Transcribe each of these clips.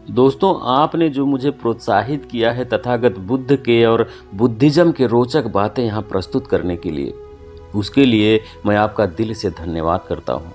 दोस्तों, आपने जो मुझे प्रोत्साहित किया है तथागत बुद्ध के और बुद्धिज्म के रोचक बातें यहाँ प्रस्तुत करने के लिए, उसके लिए मैं आपका दिल से धन्यवाद करता हूँ।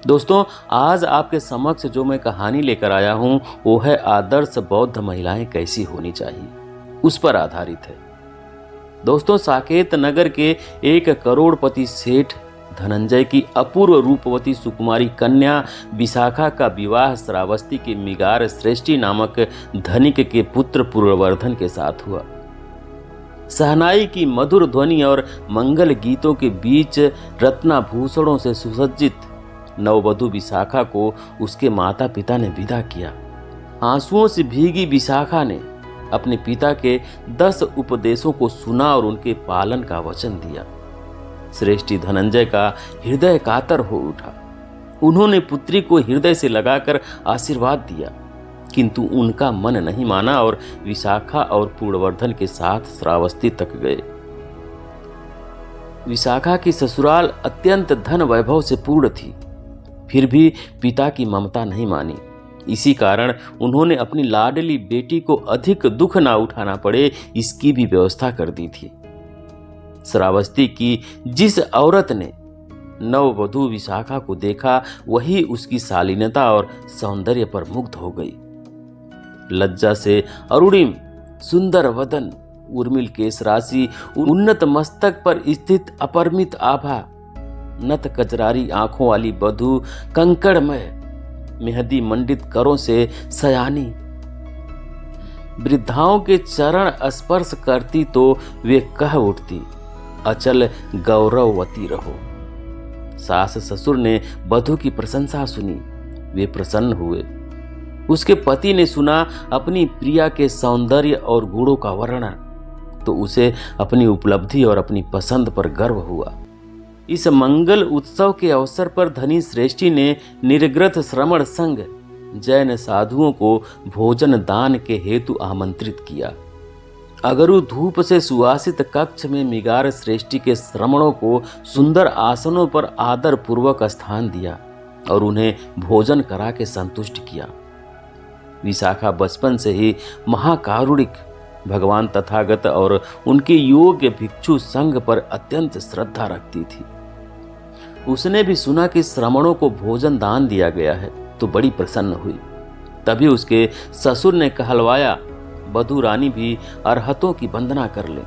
दोस्तों, आज आपके समक्ष जो मैं कहानी लेकर आया हूँ वो है आदर्श बौद्ध महिलाएं कैसी होनी चाहिए, उस पर आधारित है। दोस्तों, साकेत नगर के एक करोड़पति सेठ धनंजय की अपूर्व रूपवती सुकुमारी कन्या विशाखा का विवाह श्रावस्ती के मिगार श्रेष्ठी नामक धनिक के पुत्र पुरवर्धन के साथ हुआ। शहनाई की मधुर ध्वनि और मंगल गीतों के बीच रत्नाभूषणों से सुसज्जित नववधु विशाखा को उसके माता पिता ने विदा किया। आंसुओं से भीगी विशाखा ने अपने पिता के 10 उपदेशों को सुना और उनके पालन का वचन दिया। श्रेष्ठी धनंजय का हृदय कातर हो उठा। उन्होंने पुत्री को हृदय से लगाकर आशीर्वाद दिया, किंतु उनका मन नहीं माना और विशाखा और पूर्णवर्धन के साथ श्रावस्ती तक गए। विशाखा की ससुराल अत्यंत धन वैभव से पूर्ण थी, फिर भी पिता की ममता नहीं मानी। इसी कारण उन्होंने अपनी लाडली बेटी को अधिक दुख ना उठाना पड़े, इसकी भी व्यवस्था कर दी थी। श्रावस्ती की जिस औरत ने नववधु विशाखा को देखा, वही उसकी शालीनता और सौंदर्य पर मुग्ध हो गई। लज्जा से अरुणिम सुंदर वदन, उर्मिल केश राशि, उन्नत मस्तक पर स्थित अपरिमित आभा, नत कजरारी आंखों वाली बधू, कंकड़मय मेहंदी मंडित करों से सयानी, वृद्धाओं के चरण स्पर्श करती तो वे कह उठती, अचल गौरववती रहो। सास ससुर ने वधू की प्रशंसा सुनी, वे प्रसन्न हुए। उसके पति ने सुना अपनी प्रिया के सौंदर्य और गुणों का वर्णन, तो उसे अपनी उपलब्धि और अपनी पसंद पर गर्व हुआ। इस मंगल उत्सव के अवसर पर धनी श्रेष्ठी ने निर्ग्रथ श्रमण संघ जैन साधुओं को भोजन दान के हेतु आमंत्रित किया। अगरु धूप से सुवासित कक्ष में मिगार श्रेष्ठी के श्रमणों को सुंदर आसनों पर आदर पूर्वक स्थान दिया और उन्हें भोजन करा के संतुष्ट किया। विशाखा बचपन से ही महाकारुणिक भगवान तथागत और उनके योग्य भिक्षु संघ पर अत्यंत श्रद्धा रखती थी। उसने भी सुना कि श्रमणों को भोजन दान दिया गया है तो बड़ी प्रसन्न हुई। तभी उसके ससुर ने कहलवाया, वधू रानी भी अरहतों की वंदना कर ले।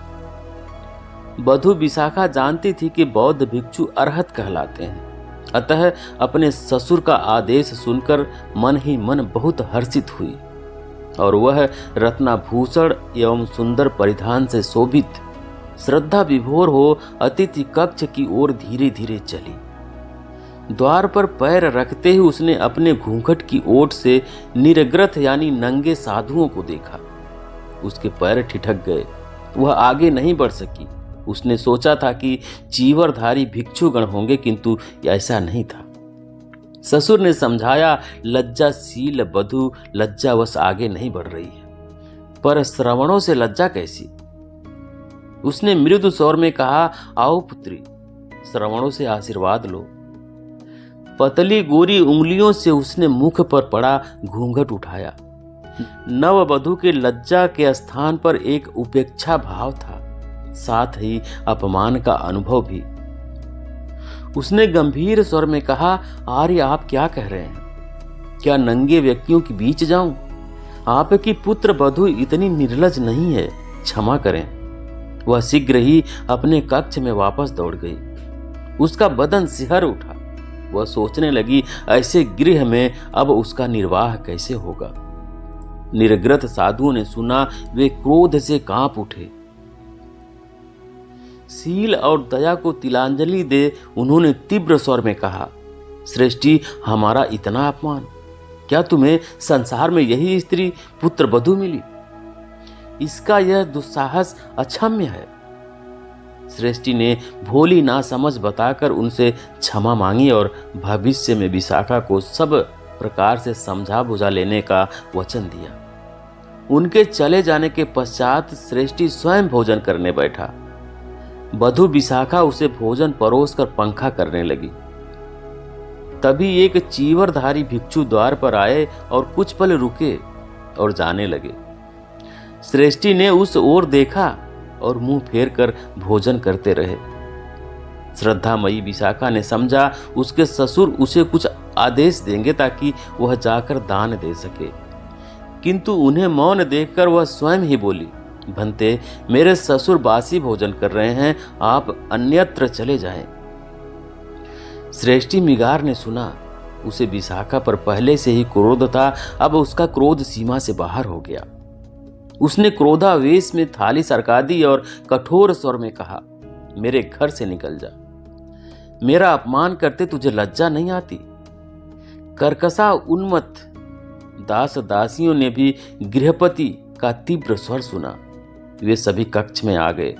वधू विशाखा जानती थी कि बौद्ध भिक्षु अरहत कहलाते हैं, अतः अपने ससुर का आदेश सुनकर मन ही मन बहुत हर्षित हुई और वह रत्नाभूषण एवं सुंदर परिधान से शोभित श्रद्धा विभोर हो अतिथि कक्ष की ओर धीरे धीरे चली। द्वार पर पैर रखते ही उसने अपने घूंघट की ओट से निर्ग्रथ यानी नंगे साधुओं को देखा। उसके पैर ठिठक गए, वह आगे नहीं बढ़ सकी। उसने सोचा था कि चीवरधारी भिक्षुगण होंगे, किंतु ऐसा नहीं था। ससुर ने समझाया, लज्जाशील वधू लज्जावश आगे नहीं बढ़ रही है, पर श्रवणों से लज्जा कैसी? उसने मृदु स्वर में कहा, आओ पुत्री, श्रवणों से आशीर्वाद लो। पतली गोरी उंगलियों से उसने मुख पर पड़ा घूंघट उठाया। नववधू के लज्जा के स्थान पर एक उपेक्षा भाव था, साथ ही अपमान का अनुभव भी। उसने गंभीर स्वर में कहा, आर्य आप क्या कह रहे हैं? क्या नंगे व्यक्तियों के बीच जाऊं? आपकी पुत्र वधू इतनी निर्लज नहीं है, क्षमा करें। वह शीघ्र ही अपने कक्ष में वापस दौड़ गई। उसका बदन सिहर उठा। वह सोचने लगी, ऐसे गृह में अब उसका निर्वाह कैसे होगा। निर्ग्रथ साधुओं ने सुना, वे क्रोध से कांप उठे। शील और दया को तिलांजलि दे उन्होंने तीव्र स्वर में कहा, श्रेष्ठी, हमारा इतना अपमान! क्या तुम्हें संसार में यही स्त्री पुत्र वधू मिली? इसका यह दुस्साहस अक्षम्य है। श्रेष्ठी ने भोली नासमझ बताकर उनसे क्षमा मांगी और भविष्य में विशाखा को सब प्रकार से समझा बुझा लेने का वचन दिया। उनके चले जाने के पश्चात श्रेष्ठी स्वयं भोजन करने बैठा। वधू विशाखा उसे भोजन परोस कर पंखा करने लगी। तभी एक चीवरधारी भिक्षु द्वार पर आए और कुछ पल रुके और जाने लगे। श्रेष्ठी ने उस ओर देखा और मुंह फेर कर भोजन करते रहे। श्रद्धामयी विशाखा ने समझा उसके ससुर उसे कुछ आदेश देंगे ताकि वह जाकर दान दे सके, किंतु उन्हें मौन देखकर वह स्वयं ही बोली, भंते, मेरे ससुर बासी भोजन कर रहे हैं, आप अन्यत्र चले जाएं। श्रेष्ठी मिगार ने सुना। उसे विशाखा पर पहले से ही क्रोध था, अब उसका क्रोध सीमा से बाहर हो गया। उसने क्रोधावेश में थाली सरका दी और कठोर स्वर में कहा, मेरे घर से निकल जा। मेरा अपमान करते तुझे लज्जा नहीं आती? कर्कशा उन्मत्त दास दासियों ने भी गृहपति का तीव्र स्वर सुना। वे सभी कक्ष में आ गए।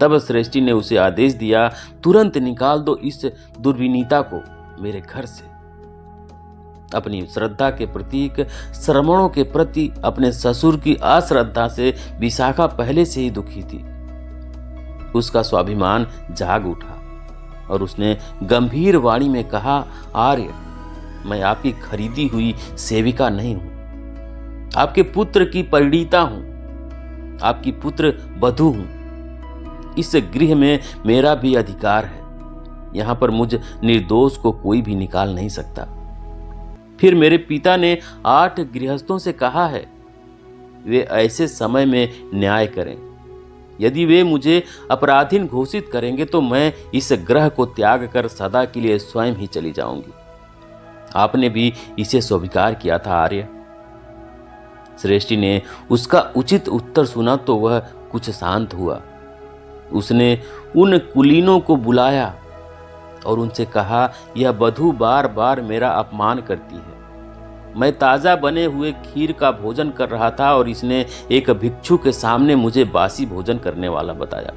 तब श्रेष्ठी ने उसे आदेश दिया, तुरंत निकाल दो इस दुर्विनीता को मेरे घर से। अपनी श्रद्धा के प्रतीक श्रमणों के प्रति अपने ससुर की अश्रद्धा से विशाखा पहले से ही दुखी थी। उसका स्वाभिमान जाग उठा और उसने गंभीर वाणी में कहा, आर्य, मैं आपकी खरीदी हुई सेविका नहीं हूं, आपके पुत्र की परिणीता हूं, आपकी पुत्र वधू हूं। इस गृह में मेरा भी अधिकार है। यहां पर मुझ निर्दोष को कोई भी निकाल नहीं सकता। फिर मेरे पिता ने 8 गृहस्थों से कहा है, वे ऐसे समय में न्याय करें। यदि वे मुझे अपराधीन घोषित करेंगे तो मैं इस ग्रह को त्याग कर सदा के लिए स्वयं ही चली जाऊंगी। आपने भी इसे स्वीकार किया था आर्य। श्रेष्ठी ने उसका उचित उत्तर सुना तो वह कुछ शांत हुआ। उसने उन कुलीनों को बुलाया और उनसे कहा, यह वधू बार बार मेरा अपमान करती है। मैं ताजा बने हुए खीर का भोजन कर रहा था और इसने एक भिक्षु के सामने मुझे बासी भोजन करने वाला बताया।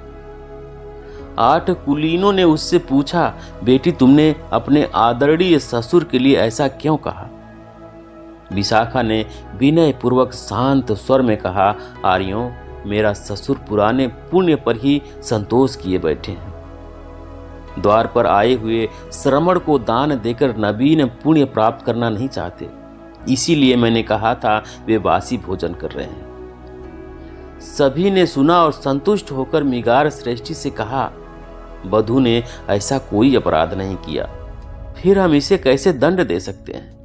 8 कुलीनों ने उससे पूछा, बेटी, तुमने अपने आदरणीय ससुर के लिए ऐसा क्यों कहा? विशाखा ने विनय पूर्वक शांत स्वर में कहा, आर्यों, मेरा ससुर पुराने पुण्य पर ही संतोष किए बैठे हैं। द्वार पर आए हुए श्रमण को दान देकर नवीन पुण्य प्राप्त करना नहीं चाहते, इसीलिए मैंने कहा था वे बासी भोजन कर रहे हैं। सभी ने सुना और संतुष्ट होकर मिगार श्रेष्ठी से कहा, वधू ने ऐसा कोई अपराध नहीं किया, फिर हम इसे कैसे दंड दे सकते हैं?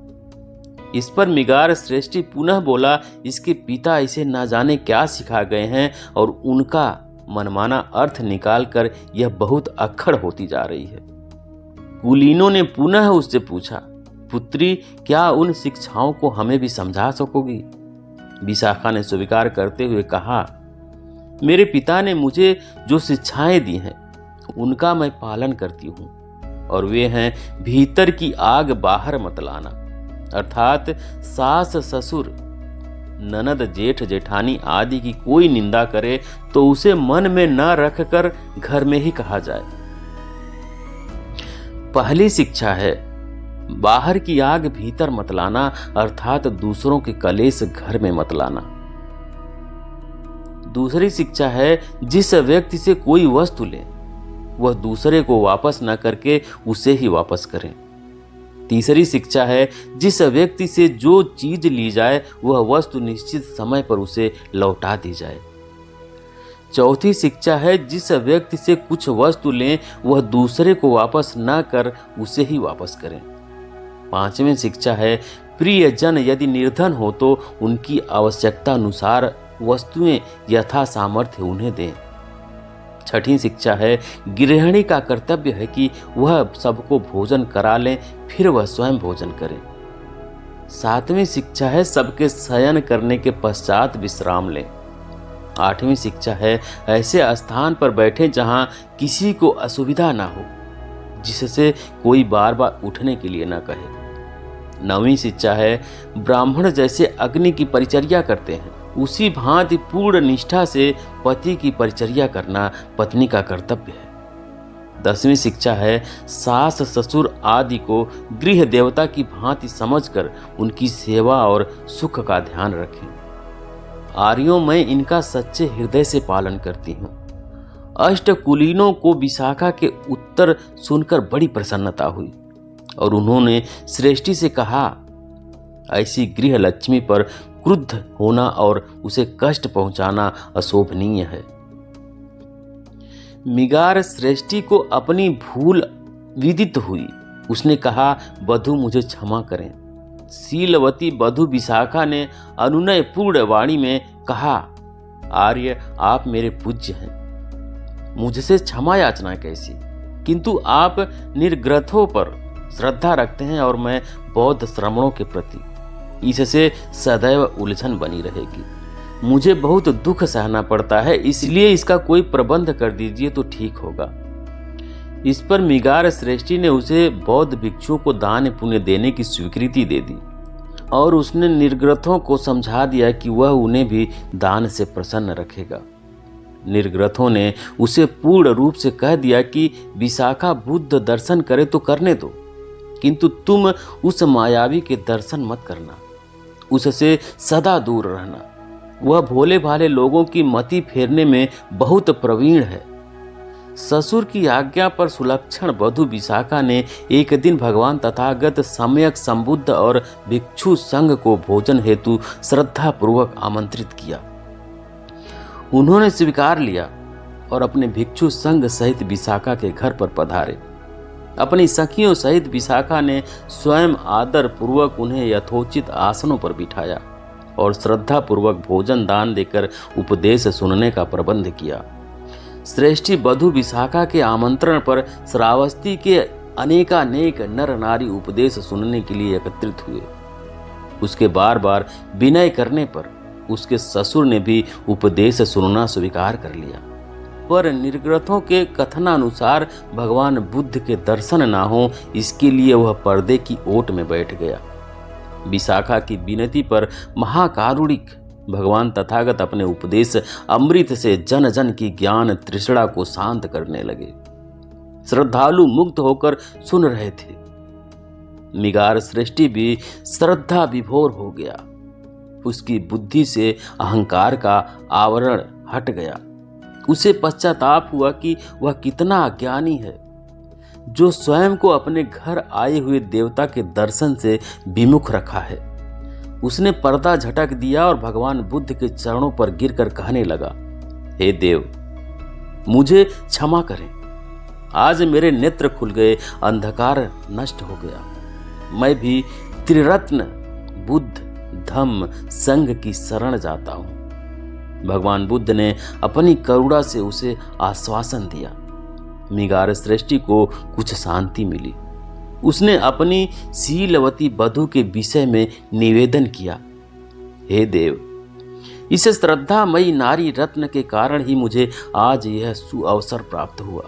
इस पर मिगार श्रेष्ठी पुनः बोला, इसके पिता इसे ना जाने क्या सिखा गए हैं और उनका मनमाना अर्थ निकालकर यह बहुत अक्खड़ होती जा रही है। कुलीनों ने पुनः उससे पूछा, पुत्री, क्या उन शिक्षाओं को हमें भी समझा सकोगी? विशाखा ने स्वीकार करते हुए कहा, मेरे पिता ने मुझे जो शिक्षाएं दी हैं उनका मैं पालन करती हूं, और वे हैं, भीतर की आग बाहर मत लाना, अर्थात सास ससुर ननद जेठ जेठानी आदि की कोई निंदा करे तो उसे मन में न रखकर घर में ही कहा जाए। पहली शिक्षा है, बाहर की आग भीतर मत लाना, अर्थात दूसरों के कलेश घर में मत लाना। दूसरी शिक्षा है, जिस व्यक्ति से कोई वस्तु ले वह दूसरे को वापस न करके उसे ही वापस करें। तीसरी शिक्षा है, जिस व्यक्ति से जो चीज ली जाए वह वस्तु निश्चित समय पर उसे लौटा दी जाए। चौथी शिक्षा है, जिस व्यक्ति से कुछ वस्तु लें वह दूसरे को वापस न कर उसे ही वापस करें। पांचवी शिक्षा है, प्रियजन यदि निर्धन हो तो उनकी आवश्यकता अनुसार वस्तुएं यथा सामर्थ्य उन्हें दें। छठी शिक्षा है, गृहिणी का कर्तव्य है कि वह सबको भोजन करा लें, फिर वह स्वयं भोजन करें। सातवीं शिक्षा है, सबके शयन करने के पश्चात विश्राम लें। आठवीं शिक्षा है, ऐसे स्थान पर बैठें जहां किसी को असुविधा ना हो, जिससे कोई बार बार उठने के लिए ना कहे। नवीं शिक्षा है, ब्राह्मण जैसे अग्नि की परिचर्या करते हैं उसी भांति पूर्ण निष्ठा से पति की परिचर्या करना पत्नी का कर्तव्य है। 10वीं शिक्षा है, सास ससुर आदि को गृह देवता की भांति समझकर उनकी सेवा और सुख का ध्यान रखें। आर्यों, मैं इनका सच्चे हृदय से पालन करती हूँ। अष्टकुलीनों को विशाखा के उत्तर सुनकर बड़ी प्रसन्नता हुई। और उन्होंने श्रेष्ठी से कहा, ऐसी गृह लक्ष्मी पर क्रुद्ध होना और उसे कष्ट पहुंचाना अशोभनीय है। मिगार श्रेष्ठी को अपनी भूल विदित हुई। उसने कहा, बधू मुझे क्षमा करें। शीलवती बधू विशाखा ने अनुनय पूर्ण वाणी में कहा, आर्य आप मेरे पूज्य हैं, मुझसे क्षमा याचना कैसी, किंतु आप निर्ग्रथों पर श्रद्धा रखते हैं और मैं बौद्ध श्रमणों के प्रति, इससे सदैव उलझन बनी रहेगी। मुझे बहुत दुख सहना पड़ता है, इसलिए इसका कोई प्रबंध कर दीजिए तो ठीक होगा। इस पर मिगार श्रेष्ठी ने उसे बौद्ध भिक्षुओं को दान पुण्य देने की स्वीकृति दे दी और उसने निर्ग्रथों को समझा दिया कि वह उन्हें भी दान से प्रसन्न रखेगा। निर्ग्रथों ने उसे पूर्ण रूप से कह दिया कि विशाखा बुद्ध दर्शन करे तो करने दो, किंतु तुम उस मायावी के दर्शन मत करना, उससे सदा दूर रहना। वह भोले भाले लोगों की मति फेरने में बहुत प्रवीण है। ससुर की आज्ञा पर सुलक्षण बधू विशाखा ने एक दिन भगवान तथागत सम्यक संबुद्ध और भिक्षु संघ को भोजन हेतु श्रद्धा पूर्वक आमंत्रित किया। उन्होंने स्वीकार लिया और अपने भिक्षु संघ सहित विशाखा के घर पर पधारे। अपनी सखियों सहित विशाखा ने स्वयं आदर पूर्वक उन्हें यथोचित आसनों पर बिठाया और श्रद्धा पूर्वक भोजन दान देकर उपदेश सुनने का प्रबंध किया। श्रेष्ठी बधू विशाखा के आमंत्रण पर श्रावस्ती के अनेकानेक नर नारी उपदेश सुनने के लिए एकत्रित हुए। उसके बार बार विनय करने पर उसके ससुर ने भी उपदेश सुनना स्वीकार कर लिया, पर निर्ग्रथों के कथनानुसार भगवान बुद्ध के दर्शन ना हो, इसके लिए वह पर्दे की ओट में बैठ गया। विशाखा की विनती पर महाकारुणिक भगवान तथागत अपने उपदेश अमृत से जन जन की ज्ञान तृष्णा को शांत करने लगे। श्रद्धालु मुग्ध होकर सुन रहे थे। मिगार श्रेष्ठी भी श्रद्धा विभोर हो गया। उसकी बुद्धि से अहंकार का आवरण हट गया। उसे पश्चाताप हुआ कि वह कितना अज्ञानी है, जो स्वयं को अपने घर आए हुए देवता के दर्शन से विमुख रखा है। उसने पर्दा झटक दिया और भगवान बुद्ध के चरणों पर गिरकर कहने लगा, हे देव, मुझे क्षमा करें। आज मेरे नेत्र खुल गए, अंधकार नष्ट हो गया। मैं भी त्रिरत्न बुद्ध धम्म संघ की शरण जाता हूं। भगवान बुद्ध ने अपनी करुणा से उसे आश्वासन दिया। मिगार श्रेष्ठी को कुछ शांति मिली। उसने अपनी शीलवती बधू के विषय में निवेदन किया, हे देव, इस श्रद्धामयी नारी रत्न के कारण ही मुझे आज यह सुअवसर प्राप्त हुआ।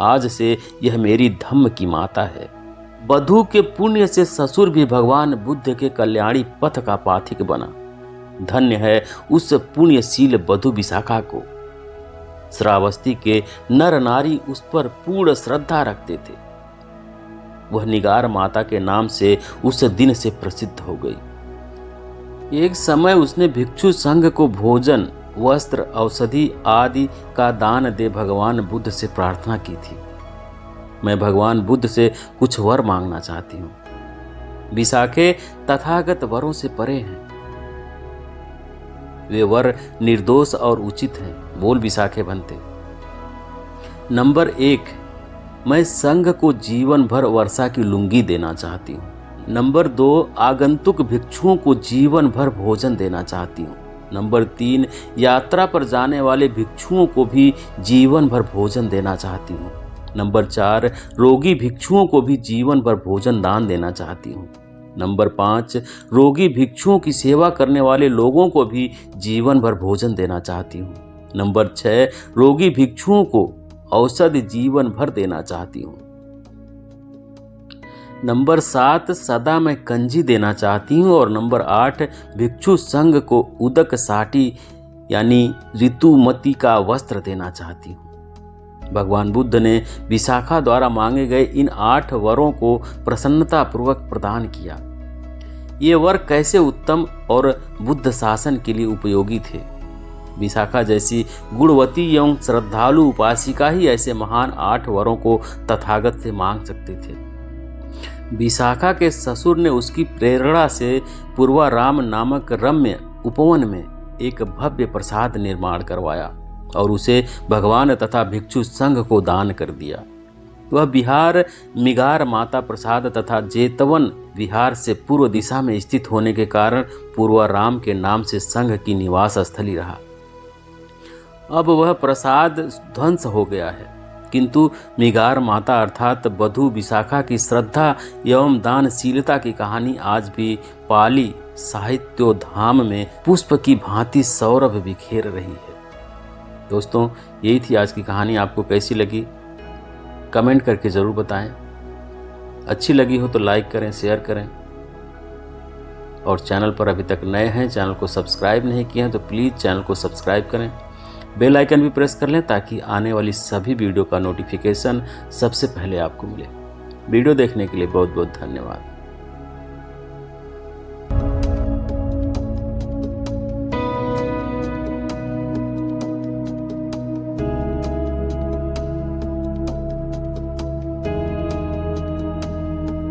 आज से यह मेरी धम्म की माता है। बधू के पुण्य से ससुर भी भगवान बुद्ध के कल्याणी पथ का पाथिक बना। धन्य है उस पुण्यशील बधू विशाखा को। श्रावस्ती के नर नारी उस पर पूर्ण श्रद्धा रखते थे। वह निगार माता के नाम से उस दिन से प्रसिद्ध हो गई। एक समय उसने भिक्षु संघ को भोजन, वस्त्र, औषधि आदि का दान दे भगवान बुद्ध से प्रार्थना की थी, मैं भगवान बुद्ध से कुछ वर मांगना चाहती हूँ। विशाखे तथागत वरों से परे हैं। वे वर निर्दोष और उचित हैं। बोल विशाखे बनते। नंबर 1, मैं संघ को जीवन भर वर्षा की लुंगी देना चाहती हूँ। नंबर 2, आगंतुक भिक्षुओं को जीवन भर भोजन देना चाहती हूँ। नंबर 3, यात्रा पर जाने वाले भिक्षुओं को भी जीवन भर भोजन देना चाहती हूँ। नंबर 4, रोगी भिक्षुओं को भी जीवन भर भोजन दान देना चाहती हूँ। नंबर 5, रोगी भिक्षुओं की सेवा करने वाले लोगों को भी जीवन भर भोजन देना चाहती हूँ। नंबर 6, रोगी भिक्षुओं को औषधि जीवन भर देना चाहती हूँ। नंबर 7, सदा मैं कंजी देना चाहती हूँ। और नंबर 8, भिक्षु संघ को उदक साटी यानी ऋतुमती का वस्त्र देना चाहती हूँ। भगवान बुद्ध ने विशाखा द्वारा मांगे गए इन 8 वरों को प्रसन्नता पूर्वक प्रदान किया। ये वर कैसे उत्तम और बुद्ध शासन के लिए उपयोगी थे। विशाखा जैसी गुणवती एवं श्रद्धालु उपासिका ही ऐसे महान 8 वरों को तथागत से मांग सकते थे। विशाखा के ससुर ने उसकी प्रेरणा से पूर्वाराम नामक रम्य उपवन में एक भव्य प्रसाद निर्माण करवाया और उसे भगवान तथा भिक्षु संघ को दान कर दिया। वह विहार मिगार माता प्रसाद तथा जेतवन विहार से पूर्व दिशा में स्थित होने के कारण पूर्वाराम के नाम से संघ की निवास स्थली रहा। अब वह प्रसाद ध्वंस हो गया है, किंतु मिगार माता अर्थात बधू विशाखा की श्रद्धा एवं दानशीलता की कहानी आज भी पाली साहित्योधाम में पुष्प की भांति सौरभ बिखेर रही है। दोस्तों, यही थी आज की कहानी। आपको कैसी लगी कमेंट करके ज़रूर बताएं। अच्छी लगी हो तो लाइक करें, शेयर करें, और चैनल पर अभी तक नए हैं, चैनल को सब्सक्राइब नहीं किए हैं तो प्लीज़ चैनल को सब्सक्राइब करें। बेल आइकन भी प्रेस कर लें ताकि आने वाली सभी वीडियो का नोटिफिकेशन सबसे पहले आपको मिले। वीडियो देखने के लिए बहुत बहुत धन्यवाद।